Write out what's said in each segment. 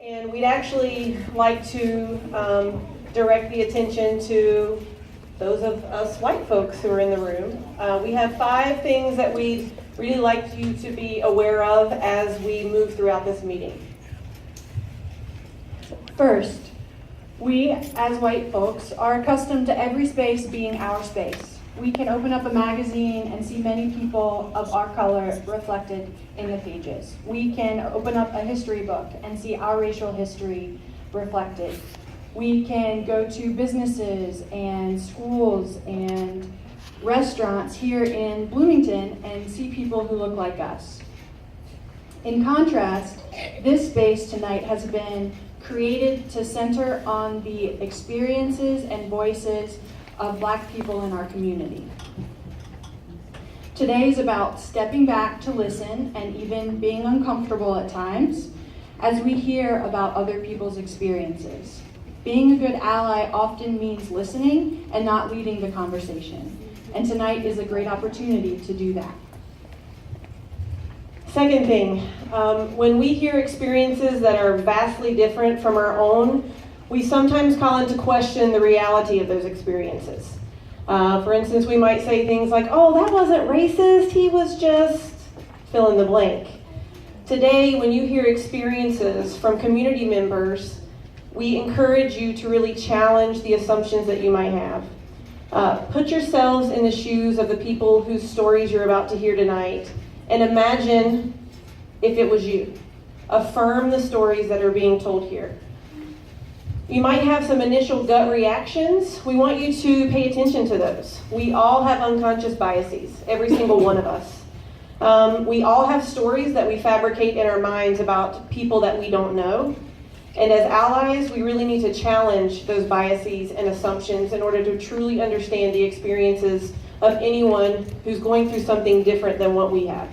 And we'd actually like to direct the attention to those of us white folks who are in the room. We have 5 things that we'd really like you to be aware of as we move throughout this meeting. First, we as white folks are accustomed to every space being our space. We can open up a magazine and see many people of our color reflected in the pages. We can open up a history book and see our racial history reflected. We can go to businesses and schools and restaurants here in Bloomington and see people who look like us. In contrast, this space tonight has been created to center on the experiences and voices of Black people in our community. Today is about stepping back to listen and even being uncomfortable at times as we hear about other people's experiences. Being a good ally often means listening and not leading the conversation. And tonight is a great opportunity to do that. Second thing, when we hear experiences that are vastly different from our own, we sometimes call into question the reality of those experiences. For instance, we might say things like, "Oh, that wasn't racist, he was just fill in the blank." Today, when you hear experiences from community members, we encourage you to really challenge the assumptions that you might have. Put yourselves in the shoes of the people whose stories you're about to hear tonight, and imagine if it was you. Affirm the stories that are being told here. You might have some initial gut reactions. We want you to pay attention to those. We all have unconscious biases, every single one of us. We all have stories that we fabricate in our minds about people that we don't know. And as allies, we really need to challenge those biases and assumptions in order to truly understand the experiences of anyone who's going through something different than what we have.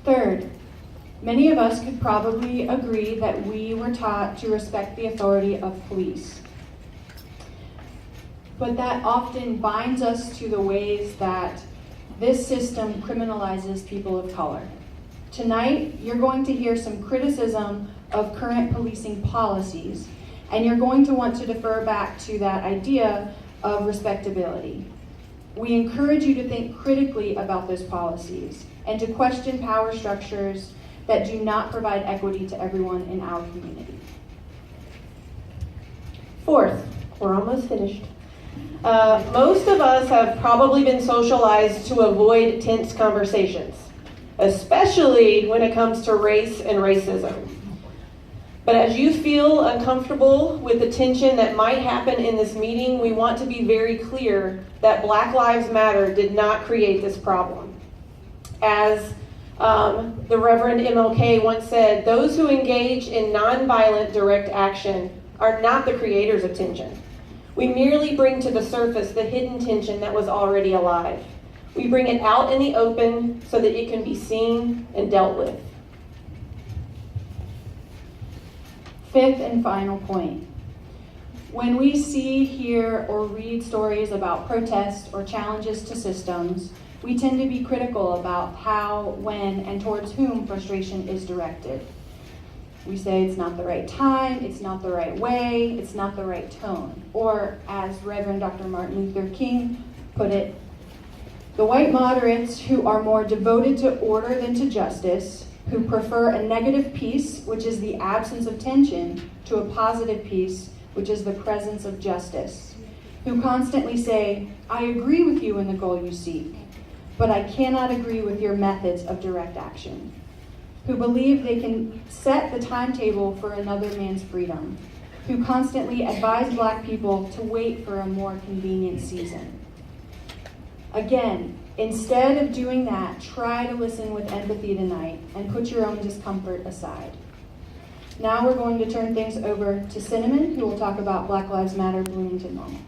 Third, many of us could probably agree that we were taught to respect the authority of police. But that often binds us to the ways that this system criminalizes people of color. Tonight, you're going to hear some criticism of current policing policies, and you're going to want to defer back to that idea of respectability. We encourage you to think critically about those policies and to question power structures that do not provide equity to everyone in our community. Fourth, we're almost finished. Most of us have probably been socialized to avoid tense conversations, especially when it comes to race and racism. But as you feel uncomfortable with the tension that might happen in this meeting, we want to be very clear that Black Lives Matter did not create this problem. As the Reverend MLK once said, those who engage in nonviolent direct action are not the creators of tension. We merely bring to the surface the hidden tension that was already alive. We bring it out in the open so that it can be seen and dealt with. Fifth and final point. When we see, hear, or read stories about protests or challenges to systems, we tend to be critical about how, when, and towards whom frustration is directed. We say it's not the right time, it's not the right way, it's not the right tone. Or, as Reverend Dr. Martin Luther King put it, the white moderates who are more devoted to order than to justice, who prefer a negative peace, which is the absence of tension, to a positive peace, which is the presence of justice, who constantly say, I agree with you in the goal you seek, but I cannot agree with your methods of direct action, who believe they can set the timetable for another man's freedom, who constantly advise Black people to wait for a more convenient season. Again, instead of doing that, try to listen with empathy tonight and put your own discomfort aside. Now we're going to turn things over to Cinnamon, who will talk about Black Lives Matter Bloomington-Normal.